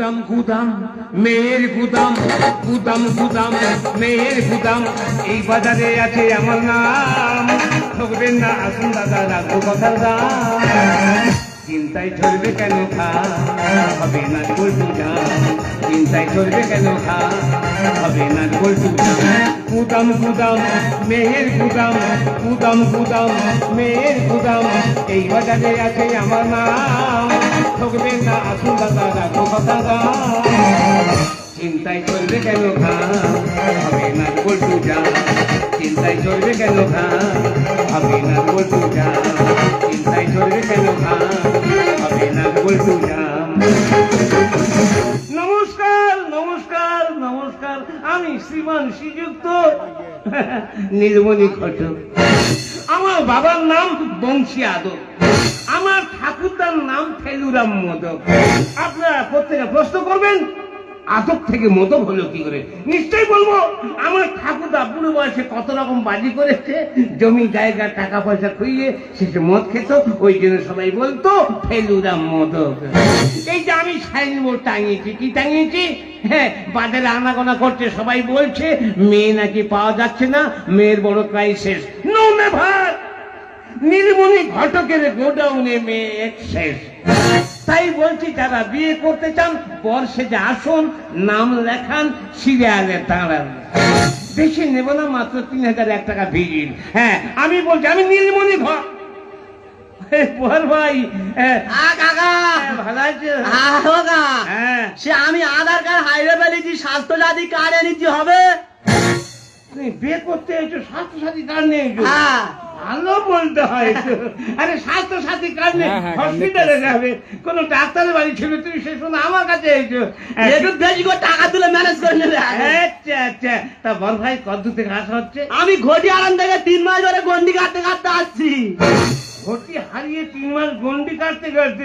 গুদাম গুদাম মেয়ের গুদাম, গুদাম গুদাম মেয়ের গুদাম, এই বাজারে আছে আমার নাম। ঠকবেন না, আসুন দাদা, রাখবো কথার দাম। চিন্তায় চলবে কেন খা, হবে না গোল্টু জাম। চিন্তায় চলবে কেন খা, হবে না গোল্টু জাম। গুদাম গুদাম মেয়ের গুদাম, গুদাম গুদাম মেয়ের গুদাম, এই বাজারে আছে আমার নাম। ঠকবেন না, আসুন দাদা, রাখবো কথা দাম। চিন্তায় চলবে কেন খা, হবে না গোল্টু জাম। চিন্তায় চলবে কেন খা, হবে না গোল্টু জাম। চিন্তায় চলবে কেন খা, হবে না গোল্টু জাম। নমস্কার নমস্কার নমস্কার, আমি শ্রীমান শ্রীযুক্ত নীলমণি ঘটক। আমার বাবার নাম বংশী আদক, আমার ঠাকুরদার নাম ফেলুরাম মোদক। আপনারা প্রত্যেকে প্রশ্ন করবেন, আদক থেকে মোদক হলো কি করে? নিশ্চয়ই বলবো, আমার ঠাকুরদা বুড়ো বয়সে কত রকম বাজি করেছে, জমি জায়গা টাকা পয়সা খুইয়ে শেষে মদ খেত, ওই জন্য সবাই বলতো ফেলুরাম মোদক। এই যে আমি সাইনবোর্ড টাঙিয়েছি, কি টাঙিয়েছি? হ্যাঁ, বাজারে আনাগোনা করছে, সবাই বলছে মেয়ে নাকি পাওয়া যাচ্ছে না, মেয়ের বড় ক্রাইসিস। নো নেভার, নীলমণি ঘটকের গোডাউনে মেয়ে শেষ। তাই বলছি, যারা বিয়ে করতে চান বর সেজে আসুন, নাম লেখান, সিরিয়ালে দাঁড়ান। বেশি নেব না, মাত্র 3001 টাকা ভিজিট। হ্যাঁ, আমি বলছি, আমি নীলমণি বর ভাই। কাকা ভালো আছে? হ্যাঁ, সে আমি আধার কার্ড হাইরে ফেলেছি, স্বাস্থ্য সাথী কার্ড এনেছি হবে? তুমি বিয়ে করতে এসো, স্বাস্থ্য সাথী কার্ড নিয়ে এসো? হ্যাঁ, ভালো বলতে হয় তো। আরে স্বাস্থ্য সাথী কার্ড নেই, হসপিটালে যাবে, কোন ডাক্তারের বাড়ি ছিল, তুমি সে শুনে আমার কাছে এসো। একটু বেশি করে টাকা তুলে ম্যানেজ করে নেবে। আচ্ছা আচ্ছা, তা বল ভাই, কত থেকে আসা হচ্ছে? আমি ঘটি আরাম থেকে 3 মাস ধরে গন্ডি কাটতে কাটতে আসছি। ভর্তি হারিয়ে 3 মাস গন্ডি কাটতে কাটতে।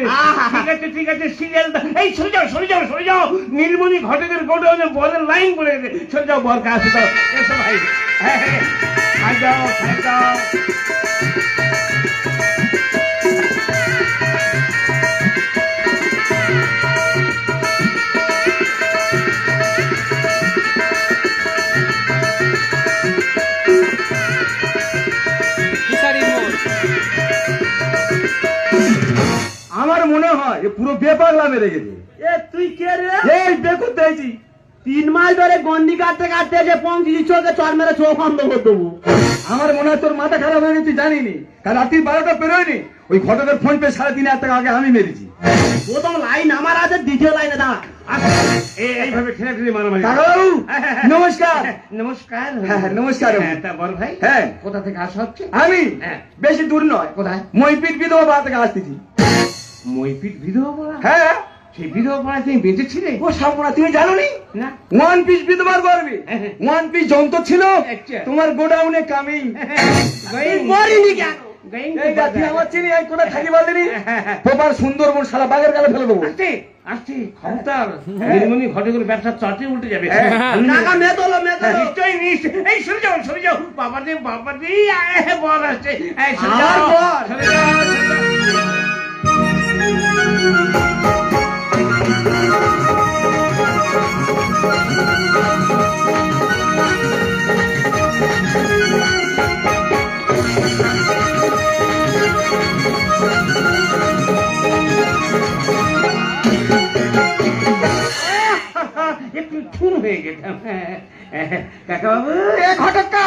ঠিক আছে ঠিক আছে, সিরিয়াল। এই সরে যাও সরে যাও সরে যাও, নীলমণি ঘটকের গোডাউনে বরের লাইন পড়ে গেছে। সরে যাও, বর কাছে দাও। এসো ভাই, হ্যাঁ হ্যাঁ, খাই যাও খাই যাও। আমার মনে হয় এ পুরো বেপাগলা মেরে গেছে। এ তুই কে রে? এই বেকুত দেখছি 3 মাস ধরে গন্ডি কাটতে কাটতে যে পৌঁছি চোখে চর মেরে চোখ অন্ধ করে দেবো। আমার মনে হয় তোর মাথা খারাপ হয়ে গেছে, জানিনি। কাল রাত্রি 12টা পেরোয়নি, ওই ঘটকের ফোন পে 3.5 টাকা আগে আমি মেরেছি। প্রথম লাইন আমার আছে, দ্বিতীয় লাইনে দাঁড়া। এইভাবে ঠেলে মারামারি। কাকাবাবু নমস্কার। নমস্কার। হ্যাঁ, নমস্কার। হ্যাঁ, তা বল ভাই, হ্যাঁ, কোথা থেকে আসা হচ্ছে? আমি হ্যাঁ। বেশি দূর নয়, কোথায়? মইপিট বিধবা পাড়া থেকে আসতেছি। মইপিট বিধবা পাড়া? হ্যাঁ, সেই বিধবা পাড়ায় তুমি বেঁচেছিলে? ও সামনা তুমি জানো নি? না। 1 পিস বিধবার করবে, 1 পিস যন্ত্র ছিল আচ্ছা। তোমার গোডাউনে কামিং। মরিনি কেন? এই গাছি আমার চিনি, এই কোথায় থাকি বললি? প্রপার সুন্দরবন, শালা বাগের গালে ফেলে দেবো। আসছে আসছে, খবরদার, নীলমণি ঘটকের ব্যবসা চটে উল্টে যাবে। টাকা মেদলো মেদলো। নিশ্চয়ই নিশ্চয়ই। এই সরে যাও সরে যাও, বাবাজি বাবাজি, বল আসছে। এই সরে যাও আমার বর। সরে যাও সরে যাও। একটু ঠুন হয়ে গেলাম। কাকা বাবু, ঘটকা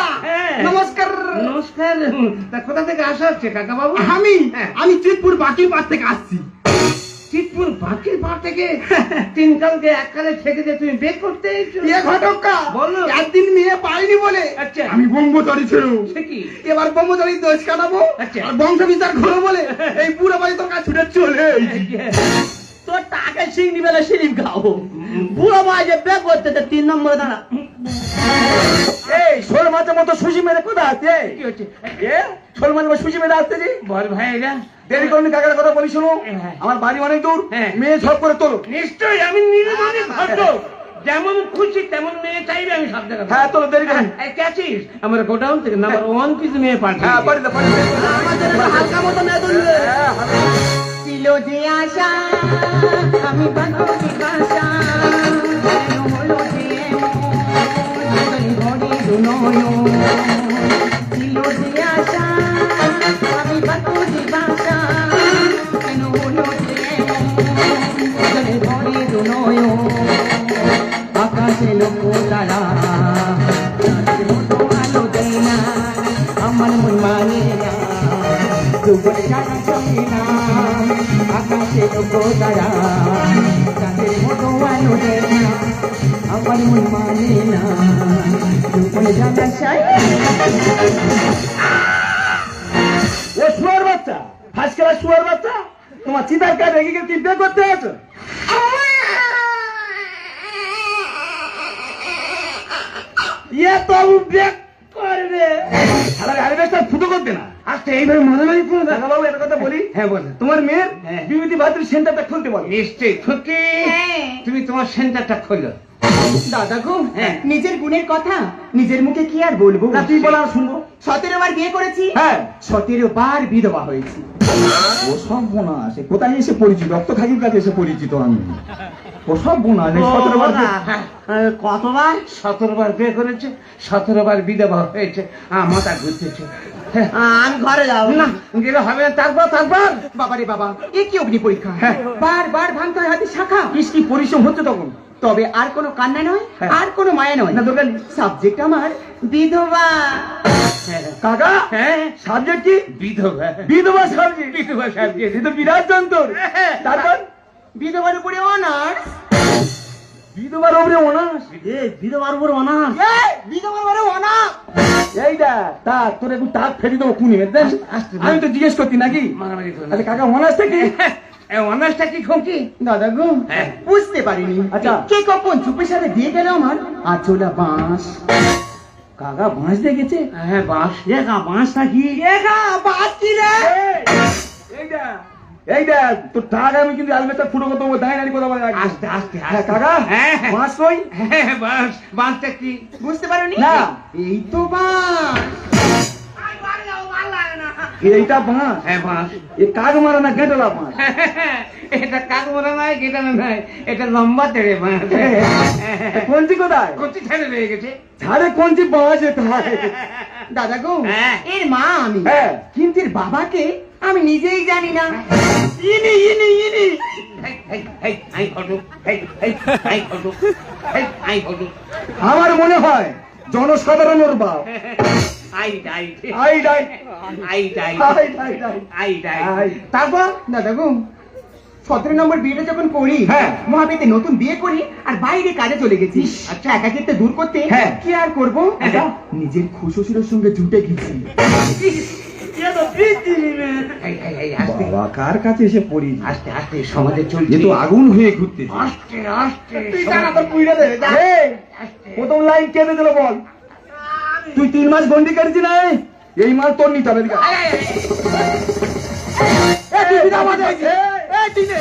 নমস্কার। নমস্কার। তা কোথা থেকে আসা হচ্ছে কাকা বাবু? আমি চিতপুর বাকি পার থেকে আসছি। চিতপুর বাকির পাড় থেকে? 3 কালকে এককালে থেকে যে তুমি বের করতে এসো? ঘটকা বলো। একদিন মেয়ে পাইনি বলে আচ্ছা। আমি ব্রহ্মচারী ছিল। সে কি? এবার ব্রহ্মচারী দোষ কাটাবো আচ্ছা। আর বংশ বিচার করবো বলে এই বুড়ো বাড়ি তোর কাছে ছুটে চলে এসেছি। তোর টাকা সিংড়ি বেলা সিলিপ খাও। বুড়ো ভাই যে বেগ করতেছে 3 নম্বরে দাঁড়া। এই শোল মাছের মতো সুশি মেরে কোথায় আছে? কি হচ্ছে? শোল মাছের মতো সুশি মেরে আসতেছি। বল ভাই, এরা দেরি করুন, কাকার কথা বলি শোনো। হ্যাঁ। আমার বাড়ি অনেক দূর, হ্যাঁ। মেয়ে ঝপ করে তোলো। নিশ্চয়ই আমি নীলমণি ঘটক, যেমন খুশি তেমন মেয়ে চাইবে, আমি সব জায়গায়। হ্যাঁ, তোলো, দেরি করুন। ক্যাচিস আমার গোডাউন থেকে নাম্বার 1 পিস মেয়ে পাঠিয়ে। হ্যাঁ, বাড়িতে বাড়িতে। আমার জন্য হালকা মতো মেয়ে ধরবে। হ্যাঁ, ছিল যে আশা আমি বাঁধবি বাসা কেন হলো যে এমন ঘরে দুনয়ন ছিল যে আশা আমি বাঁধবি বাসা কেন হলো যে এমন ঘরে দুনয়ন আকাশে লোক তারা তাদের মতো আলো দেয় না আমার মন মানে না দুপুর জানা চলে না আকাশে লোক তারা তাদের মতো আলো দেয় না আমার মন মানে না দুপুর জানা চাই ও শুয়ার বাচ্চা ফাঁস খেলা শুয়ার বাচ্চা তোমার চিতার কাজ রেখে গিয়ে তুমি বিয়ে করতে আছো ইয়ে বাবু ব্রেক করবে সারা গাড়ি বেশটা ফুটো করতে না আচ্ছা এইভাবে মাঝামাঝি করে দাও। বাবু একটা কথা বলি হ্যাঁ বলে তোমার মেয়ের হ্যাঁ। বিভূতি ভাতৃ সেন্টারটা খুলতে বলো নিশ্চয়ই খুকি তুমি তোমার সেন্টারটা খোলো। দাদা গো হ্যাঁ। নিজের গুণের কথা নিজের মুখে কি আর বলবো না তুই বলো আর শুনবো 17 বার বিয়ে করেছি হ্যাঁ 17 বার বিধবা হয়েছি ও সব বোনা আছে কোথায় এসে পরিচিত রক্ত খাকির কাছে এসে পরিচিত আমি ও সব বোনা আছে 17 বার কতবার 17 বার বিয়ে করেছে 17 বার বিধবা হয়েছে মাথা ঘুরতেছে আমি ঘরে যাবো না গেলে হবে না তারপর বাবারে বাবা এ কি অগ্নি পরীক্ষা হ্যাঁ। বারবার ভাঙতে হয় হাতে শাখা কি পরিশ্রম হচ্ছে তখন তবে আর কোনো কান্না নয় হ্যাঁ। আর কোনো মায়া নয় না দোকান সাবজেক্ট আমার বিধবা কাকা হ্যাঁ সাবজেক্ট কি বিধবা বিধবা সাবজেক্ট বিধবা সাবজেক্ট এ তো বিরাট যন্ত্র তারপর বিধবার উপরে অনার্স বিধবার উপরে অনার্স বিধবার উপরে অনার্স বিধবার উপরে অনার্স এইটা তা তোর একটু তাক ফেরি দেবো কুনি দেন আস্তে, আমি তো জিজ্ঞেস করতি নাকি মারামারি করো না। আচ্ছা কাকা অনার্স থেকে অনার্সটা কি খুকি দাদা গো হ্যাঁ। বুঝতে পারিনি আচ্ছা। কে কখন চুপের সাথে দিয়ে গেল আমার আচলা বাঁশ কাকা বাঁশ দেখেছে হ্যাঁ বাস একা বাঁশটা কি একা বাঁশ কি রে এইটা এইটা তোর টাক আমি কিন্তু আলমেটা ফুটো করতে দেবো দাঁড়িয়ে কথা বলে রাখবো। আস্তে আস্তে হ্যাঁ কাকা হ্যাঁ হ্যাঁ বাঁশ কই হ্যাঁ বাস বাসটা কি বুঝতে পারোনি না। এই তো বাঁশ এইটা বাঁশ হ্যাঁ বাস এ কাক মারা না গেঁটলা বাঁশ এটা কাক মরা নয় গেটানো নয় এটা লম্বা তেড়ে বাস কঞ্চি কোথায় কচি ছেড়ে রয়ে গেছে ছাড়ে কঞ্চি বাঁশ এটা দাদা গো হ্যাঁ। এর মা আমি হ্যাঁ। কিন্তু এর বাবাকে আমি নিজেই জানি না ইনি ইনি ইনি আই ফটো আই ফটো আই ফটো আমার মনে হয় জনসাধারণের বাপ আই ডাই আই ডাই আই ডাই আই ডাই ডাই আই ডাই আই। তারপর দাদা গো 17 নম্বর বিয়েটা যখন করি হ্যাঁ। মহাবিতে নতুন বিয়ে করি আর বাইরে কাজে চলে গেছি আচ্ছা একাকিত্ব দূর করতে হ্যাঁ। কি আর করবো আচ্ছা। নিজের খুশোশিরের সঙ্গে জুটে গেছি আস্তে বাবা কার কাছে এসে পড়ি আস্তে আস্তে সমাজে চলছে এ তো আগুন হয়ে ঘুরতে আস্তে আস্তে তুই জানা তোর পুইরা দে প্রথম লাইন কেঁদে দিল বল তুই 3 মাস গন্ডি কেটেছি না এই মাল তোর নিতে হবে এদিকে আয়। এ, তুই বিধবা বাজে। এ, তুই নে।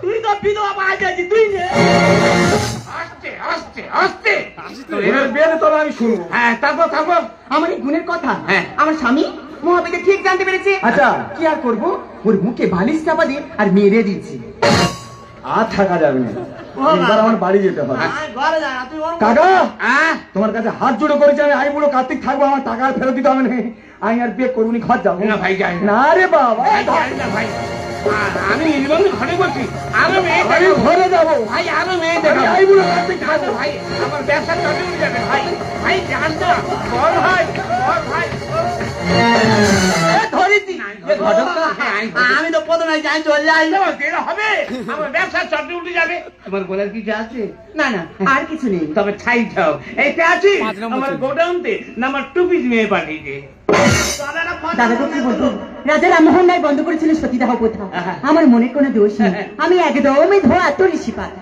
তুই তো বিধবা বাজাজি তুই নে আস্তে আস্তে আস্তে তো এবার বেলে তবে আমি শুনবো হ্যাঁ তারপর আমার এই গুণের কথা হ্যাঁ। আমার স্বামী মহাবিতে ঠিক জানতে পেরেছে আচ্ছা। কি আর করবো ওর মুখে বালিশ চাপা দিয়ে আর মেরে দিচ্ছি আর থাকা যাবে না এবার আমার বাড়ি যেতে হবে কাকা তোমার কাছে হাত জোড়ো করেছি আমি বুড়ো কার্তিক থাকবো আমার টাকা আর ফেরত দিতে হবে না আমি আর বিয়ে করবো ঘর যাবো না ভাই যাই না। না রে বাবা ভাই, যাই না ভাই আমি নির্বন্ধ ঘরে বলছি আরো মেয়ে আমি দেখাবো। ঘরে যাবো ভাই আরো মেয়ে আমি দেখাবো। এই বুড়ো কার্তিক থাকবো ভাই আমার ব্যবসা চলে উঠে যাবে ভাই ভাই যাস না বল ভাই বল ভাই ধরেছি আমি তো প্রথমে যাই চলে যাই হবে আমার ব্যবসা চটে উঠে যাবে তোমার বলার কিছু আছে না না আর কিছু নেই তবে ঠাই খাও এইটা আছে আমার গোডাউনতে নাম্বার 2 পিস মেয়ে পাঠিয়েছে দাদা তো কি বলবো রাজা রামমোহন রায় বন্ধ করেছিল সতীদাহ প্রথা আমার মনে কোনো দোষ নেই আমি একদমই ধোয়া তুলসী পাতা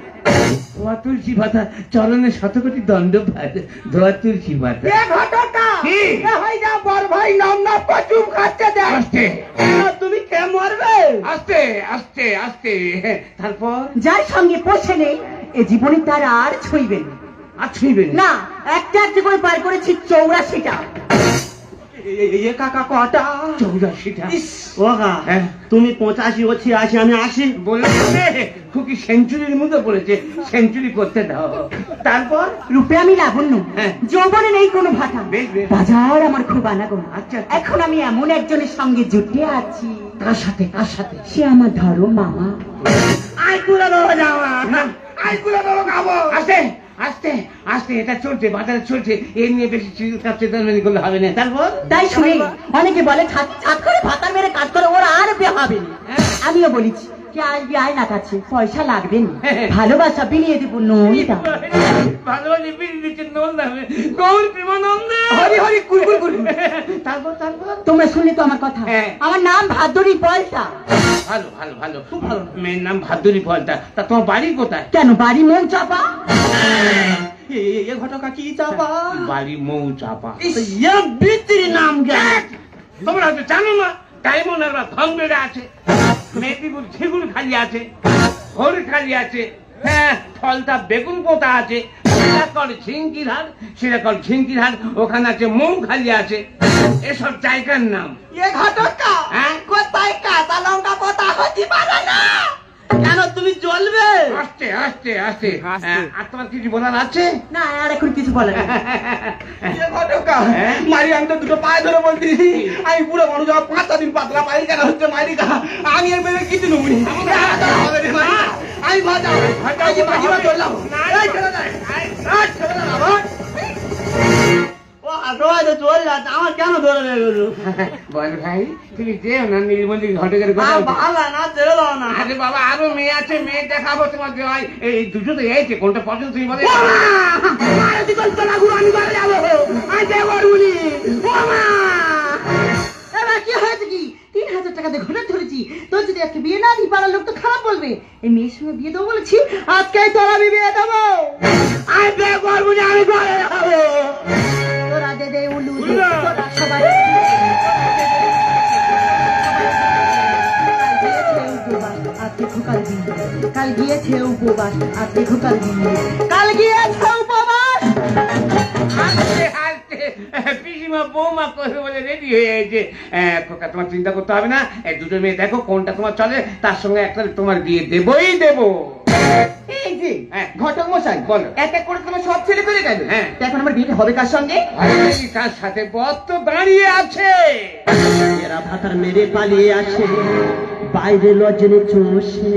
ধোয়া তুলসী পাতা চরণে 100 কোটি দণ্ড ভাত ধোয়া তুলসী পাতা কি? আস্তে তুমি কে মরবে আস্তে আস্তে আস্তে তারপর যার সঙ্গে পোষে নেই এ জীবনে তার আর ছুঁইবেন আর ছুঁইবে না একটা জীবন পার করেছি 84টা এ কাকা কটা? 84টা। ও কাকা, হ্যাঁ। তুমি 85 ও 86, আমি 80। বলেছে খুকি সেঞ্চুরির মধ্যে বলেছে, সেঞ্চুরি করতে দাও। তারপর রূপে আমি লাবণ্য, হ্যাঁ। যৌবনে নেই কোনো ভাটা, বেশ, বেশ। বাজার আমার খুব আনাগোনা। আচ্ছা। এখন আমি এমন একজনের সঙ্গে জুটে আছি, কার সাথে কার সাথে? সে আমার ধরো মামা। আইকুলা দেওয়া যাওয়া, না, আইকুলা দেওয়া খাবো। আস্তে আস্তে আস্তে, এটা চলছে, বাজারে চলছে, এই নিয়ে বেশি চেতানি করলে হবে না। তারপর তাই শুনে অনেকে বলে ছাদ করে ভাতার মেরে কাজ করে ওরা আর বিয়ে হবে না। আমিও বলেছি কি আসবি আয় না কাছে, পয়সা লাগবে না, ভালোবাসা বিলিয়ে দিব নইটা। ভালোবাসে বিড়ি দিচ্ছে নল নামে, গৌর প্রেমানন্দ। হরি হরি কুরকুর কুর। তারপর তারপর তোমরা শুনলে তো আমার কথা, হ্যাঁ। আমার নাম ভাদুরী পয়সা। ভালো ভালো ভালো, খুব ভালো। মেয়ের নাম ভাদুরী ফলটা। তা তোমার বাড়ি কোথায়? কেন বাড়ি মৌ চাপা? এ ঘটকা কি চাপা? বাড়ি মৌ চাপা। ইয়া বিত্রি নাম গে। তোমরা হয়তো জানো না, ডায়মন্ড আর ধন বেড়ে আছে, মেদিনীপুর ঝিগুল খালি আছে, হর খালি আছে, হ্যাঁ ফলতা বেগুন পোতা আছে, সিরাকল ঝিঙ্কিরহাট, সিরাকল ঝিঙ্কিরহাট, ওখানে আছে মৌ খালি আছে। এসব জায়গার নাম। এ ঘটকা, হ্যাঁ? কোথায় কাঁচা লঙ্কা পোতা হতে পারে না? কেন তুমি জ্বলবে? আস্তে আস্তে আস্তে। আর তোমার কিছু বলার আছে? না আর এখন কিছু বলে না। এ ঘটকা, হ্যাঁ? মারি আমি তো দুটো পায়ে ধরে বলছি, আমি পুরো মানুষ আমার 5 দিন পাতলা পাই কেন হচ্ছে মারি কা, আমি এর ভেবে কিছু নুনি। আমি ভাজা ভাজি ভাজি চললাম। এই ছেড়ে দে, এই ছেড়ে দে বাবা। ও আটোয়া তো চল যা, আমার কেন ধরে গেল? বল ভাই, তুমি যেও না নীলমন্দির ঘটকের কথা। ভালো না, ছেড়ে দাও না। আরে বাবা, আরো মেয়ে আছে, মেয়ে দেখাবো তোমাকে। এই দুটো তো এইছে, কোনটা পছন্দ তুমি বলে। এবার কি হয়েছে কি? 3000 টাকা দিয়ে ঘুরে ধরেছি, তোর যদি আজকে বিয়ে না দিই পাড়ার লোক তো খারাপ বলবে। এই মেয়ের সঙ্গে বিয়ে দেবো বলেছি, আজকেই তোর আমি বিয়ে দেবো। আমি বিয়ে করবো না, আমি ঘরে যাবো। তোরা দে দে উলু দে, তোরা সবাই আজকে খোকাল দিন, কাল গিয়েছে উপবাস, আজকে খোকাল দিন, কাল গিয়েছে উপবাস। আস্তে আস্তে পিসিমা বৌমা করবে বলে রেডি হয়ে গেছে। খোকা, তোমার চিন্তা করতে হবে না। এই দুটো মেয়ে দেখো কোনটা তোমার চলে, তার সঙ্গে একটা তোমার বিয়ে দেবই দেবো। এই যে হ্যাঁ। ঘটক মশাই, বলো। এক এক করে তোমার সব ছেলে পেলে গেল। হ্যাঁ। তো এখন আমার বিয়ে হবে কার সঙ্গে? কার সাথে? বত দাঁড়িয়ে আছে। এরা ভাতার মেরে পালিয়ে আসে, বাইরে লজনে চষে,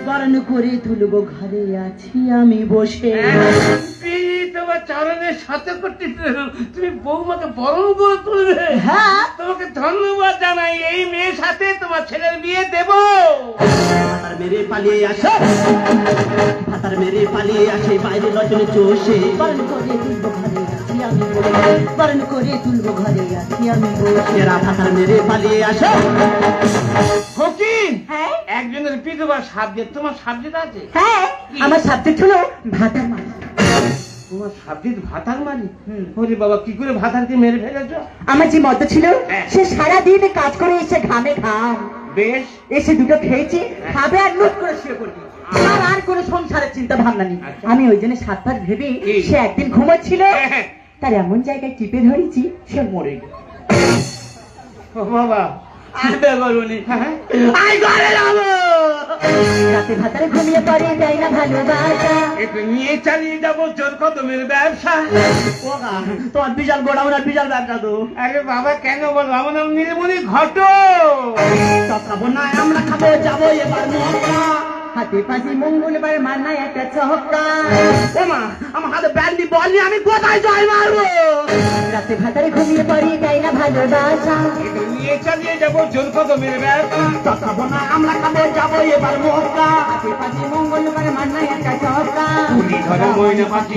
বারণ করে তুলবো ঘরে আছি আমি বসে। পিসি তোমার চরণের সাথে করতে, তুমি বৌমাকে বরণ করে তুলবে। হ্যাঁ। তোমাকে ধন্যবাদ জানাই। এই মেয়ের সাথে তোমার ছেলের বিয়ে দেবো। ভাতার মেরে পালিয়ে আসে, ভাতার মেরে পালিয়ে আসে, বাইরে লজনে চষে, বারণ করে তুলবো ঘরে আছি আমি বসে, বারণ করে তুলবো ঘরে আছি আমি বসে। এরা ভাতার মেরে পালিয়ে আসে। ফকির, হ্যাঁ একজনের বিধবা সাবজেক্ট, তোমার সাবজেক্ট আছে? হ্যাঁ, আমার সাবজেক্ট হলো ভাতার মালিক। তোমার সাবজেক্ট ভাতার মালিক? ওরে বাবা, কি করে ভাতারকে মেরে ফেলেছো? আমার যে মত ছিল, হ্যাঁ। সে সারাদিন কাজ করে এসে ঘামে ঘাম, বেশ। এসে দুটো খেয়েছে, খাবে আর লুট করে শুয়ে পড়বে। আমার আর কোনো সংসারের চিন্তা ভাবনা নেই। আচ্ছা। আমি ওই জন্য 7 ভাগ ভেবে কি? সে একদিন ঘুমাচ্ছিল, হ্যাঁ। তার এমন জায়গায় টিপে ধরেছি সে মরে গেল। ও বাবা, আবে বলুনি, হ্যাঁ। আমি ঘরে যাবো। রাতে ভাতারে ঘুমিয়ে পড়ে যায় না ভালোবাসা। একটু নিয়ে চালিয়ে যাবো জোর কদমের ব্যবসা। ওগা, তোমার বিশাল গোডাউন আর বিশাল ব্যবসা তো। আরে বাবা, কেন বলো? আমার নাম নীলমণি ঘটক। সব খাবো না, আমরা খাবো, যাবো এবার মক্কা। হাতে পাঁচি মঙ্গলবার মানায় একটা চহকা। ও মা, আমার হাতে ব্যান্ডি বল নিয়ে আমি কোথায় জয় মারবো? রাতে ভাতারে ঘুমিয়ে পড়ে যায় না ভালোবাসা। একটু নিয়ে চালিয়ে যাবো জোর কদমের ব্যবসা। সব খাবো না, আমরা খাবো, যাবো এবার মক্কা। হাতে পাঁচি মঙ্গলবার মানায় একটা চহকা। পুলি ধরা ময়না পাখি,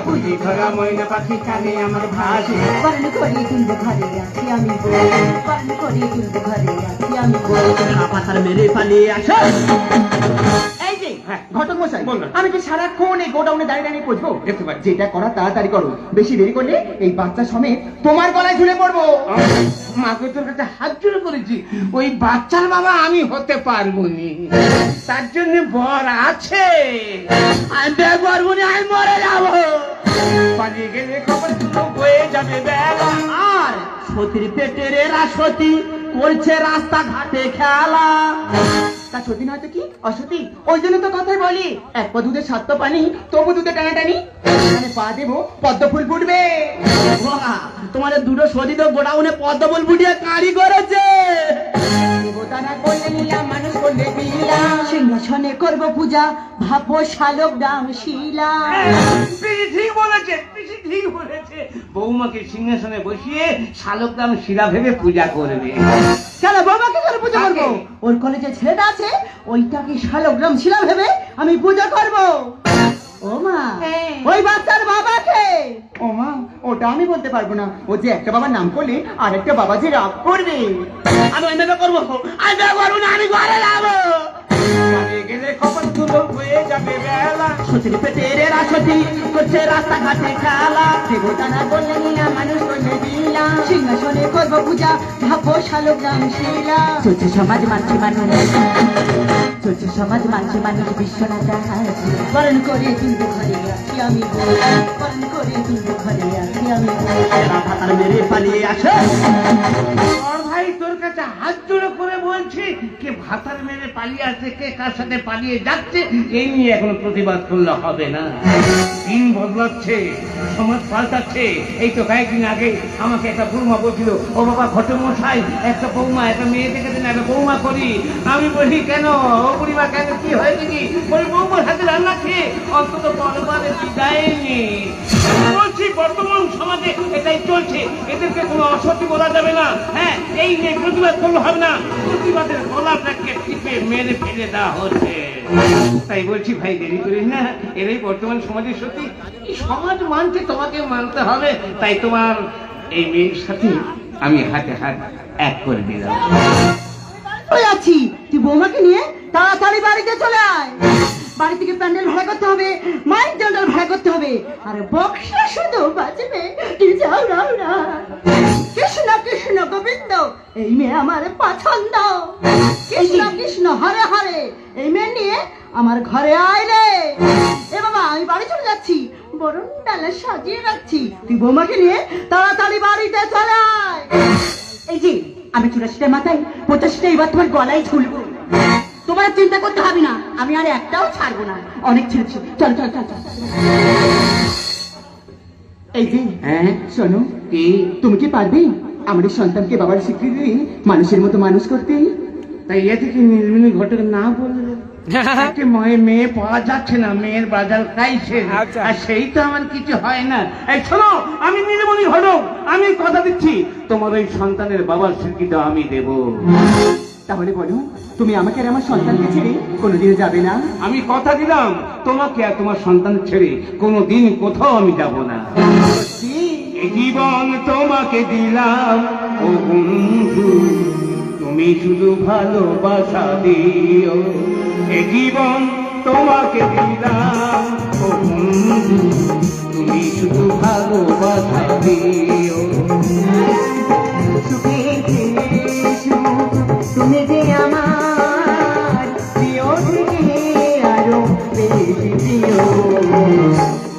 পুলি ধরা ময়না পাখি কানে আমার ভাসে। বারণ করে তুলবো ঘরে আছি আমি বসে, বারণ করে তুলবো ঘরে আছি আমি বসে। এরা পাথার মেরে পালিয়ে আসে। এই যে হ্যাঁ। ঘটক মশাই, বলুন। আমি কি সারাক্ষণ এই গোডাউনে দাঁড়িয়ে দাঁড়িয়ে খুঁজবো? দেখতে পারি। যেটা করা তাড়াতাড়ি করো, বেশি দেরি করলে এই বাচ্চা সমেত তোমার গলায় ঝুলে পড়বো। মাকে তোর কাছে হাত জোড় করেছি, ওই বাচ্চার বাবা আমি হতে পারবো নি, তার জন্য বর আছে। আমি বিয়ে করবো না, আমি মরে যাবো। পালিয়ে গেলে খবর দুটো বয়ে যাবে বেলা। আর সতীর পেটের এরা সতী করছে রাস্তাঘাটে খেলা। তা সতী নয়তো কি অসতী? ওই জন্য তো কথাই বলি, এক পা দুধে সাত পা পানি, তবু দুধে টানাটানি। মানে পা দেবো, পদ্ম ফুল ফুটবে। বাবা, তোমাদের দুটো সতী তো গোডাউনে পদ্মফুল ফুটিয়ে কাঁড়ি করেছে। দেবতা না করলে নিলাম, মানুষ করলে দিলাম। সিংহাসনে করব পূজা, ভাবো শালক দাম শিলা। পিসি ঠিক বলেছে, পিসি ঠিক বলেছে। বৌমাকে সিংহাসনে বসিয়ে শালক দাম শিরা ভেবে পূজা করবে। কেন বাবাকে করে পূজা করবো? কাকে? ওর কলেজে ছেলেটা আছে, ওইটাকে শালগ্রাম শিলা ভেবে আমি পূজা করব। ও মা, হ্যাঁ। ওই বাচ্চার বাবাকে। ও মা, ওটা আমি বলতে পারবো না। ও যে একটা বাবার নাম করলে আর একটা বাবা যে রাগ করবে। আমি অন্যটা করবো, আমি বিয়ে করবো না, আমি ঘরে যাবো। পালিয়ে গেলে খবর দুটো বয়ে যাবে বেলা। সতীর পেটের এরা সতী করছে রাস্তাঘাটে খেলা। দেবতা না করলে নিলাম, মানুষ করলে দিলাম। সিংহাসনে করব পূজা, ভাবো শালগ্রাম শিলা। চলছে সমাজ মানছে মানুষ, চলছে সমাজ মানছে মানুষ, বিশ্বনাথ বরণ করে তুলবো ঘরে আছি আমি গো। বরণ করে তুলবো ঘরে আছি আমি গো। এরা ভাতার মেরে পালিয়ে আসে। আর ভাই তোর কাছে হাত জোড়ো করে বলছি, কে ভাতার মেরে পালিয়ে আসছে, কে কার সাথে পালিয়ে যাচ্ছে, এই নিয়ে এখন প্রতিবাদ করলে হবে না। দিন বদলাচ্ছে, সমাজ পাল্টাচ্ছে। এই তো কয়েকদিন আগে আমাকে একটা বৌমা বলছিল, ও বাবা ঘটমশাই, একটা বৌমা, একটা মেয়ে দেখে দিন, একটা বৌমা করি। আমি বলি কেন ও বুড়িমা, কেন কি হয়েছে কি? বলি বৌমার হাতে রান্না খেয়ে অন্তত পরবারে বিদায় নেই। বলছি বর্তমান সমাজে এটাই চলছে, এদেরকে কোনো অসতি বলা যাবে না। হ্যাঁ, এই নিয়ে প্রতিবাদ করলে হবে না, প্রতিবাদের গলাটাকে টিপে মেরে ফেলে দেওয়া হচ্ছে। তাই বলছি ভাই, দেরি করিস না, এরাই বর্তমান সমাজের সত্যি। এই সমাজ মানছে, তোমাকে মানতে হবে। তাই তোমার এই মেয়ের সাথে আমি হাতে হাত এক করে দিলাম। ওই আছি, তুই বৌমাকে নিয়ে তাড়াতাড়ি বাড়িতে চলে আয়। বাড়ি থেকে প্যান্ডেল ভাড়া করতে হবে, মাইক জন্ডাল ভাড়া করতে হবে, আর বক্সা শুধু বাজবে কি যাও না না। কৃষ্ণ কৃষ্ণ গোবিন্দ, এই মেয়ে আমার পছন্দ। কৃষ্ণ কৃষ্ণ হরে হরে, এই মেয়ে নিয়ে আমার ঘরে আইলে। এ বাবা, আমি বাড়ি চলে যাচ্ছি, বরণ ডালা সাজিয়ে রাখছি, তুই বৌমাকে নিয়ে তাড়াতাড়ি বাড়িতে চলে আয়। এই যে আমি 84টা মাথায় 85টা এবার তোমার গলায় ঝুলবো। তোমার চিন্তা করতে হবে না, আমি আর একটাও ছাড়বো না। অনেক ছেড়েছি, চল চল চল চল। এই যে, হ্যাঁ, শোনো, কি? তুমি কি পারবে আমাদের সন্তানকে বাবার স্বীকৃতি দিয়ে মানুষের মতো মানুষ করতে? তাই এ থেকে নীলমণি ঘটক না বললে একে মেয়ে পাওয়া যাচ্ছে না, মেয়ের বাজার খাইছে, আর সেই তো আমার কিছু হয় না। এই শোনো, আমি নীলমণি ঘটক, আমি কথা দিচ্ছি, তোমার ওই সন্তানের বাবার স্বীকৃতি আমি দেব। তাহলে বলো, তুমি আমাকে আর আমার সন্তানকে ছেড়ে কোনোদিনও যাবে না? আমি কথা দিলাম, তোমাকে আর তোমার সন্তান ছেড়ে কোনোদিন কোথাও আমি যাব না। এই জীবন তোমাকে দিলাম ও বন্ধু, তুমি শুধু ভালোবাসা দিও। এই জীবন তোমাকে দিলাম ও বন্ধু, তুমি শুধু ভালোবাসা দিও। সুখের ছেলে সুখ, তুমি যে আমার প্রিয় থেকে আরো বেশি প্রিয়।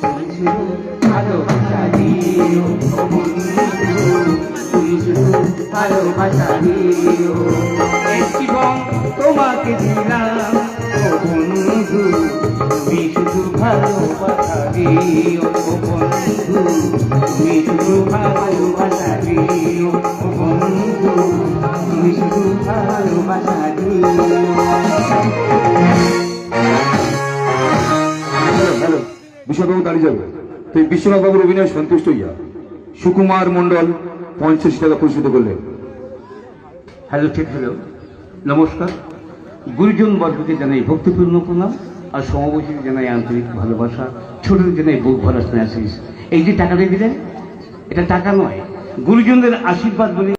তুমি শুধু ভালোবাসা দিও ও বন্ধু, তুমি শুধু ভালোবাসা দিও। এই জীবন তোমাকে দিলাম ও বন্ধু, তুমি শুধু ভালোবাসা দিও ও বন্ধু, তুমি শুধু ভালোবাসা দিও ও বন্ধু, তুমি শুধু ভালোবাসা দিও। হ্যালো, বিশ্বনাথবাবু দাঁড়িয়ে যাবে। তুই বিশ্বনাথবাবুর অভিনয় সন্তুষ্ট হইয়া সুকুমার মন্ডল 85 টাকা পরিশোধ করলেন। হ্যালো, ঠিক হ্যালো, নমস্কার। গুরুজন বর্গকে জানাই ভক্তিপূর্ণ প্রণাম, আর সমবয়সীকে জানাই আন্তরিক ভালোবাসা, ছোটদের জানাই বুক ভরা স্নেহাশিস। এই যে টাকাটা দিলেন, এটা টাকা নয়, গুরুজনদের আশীর্বাদ বলে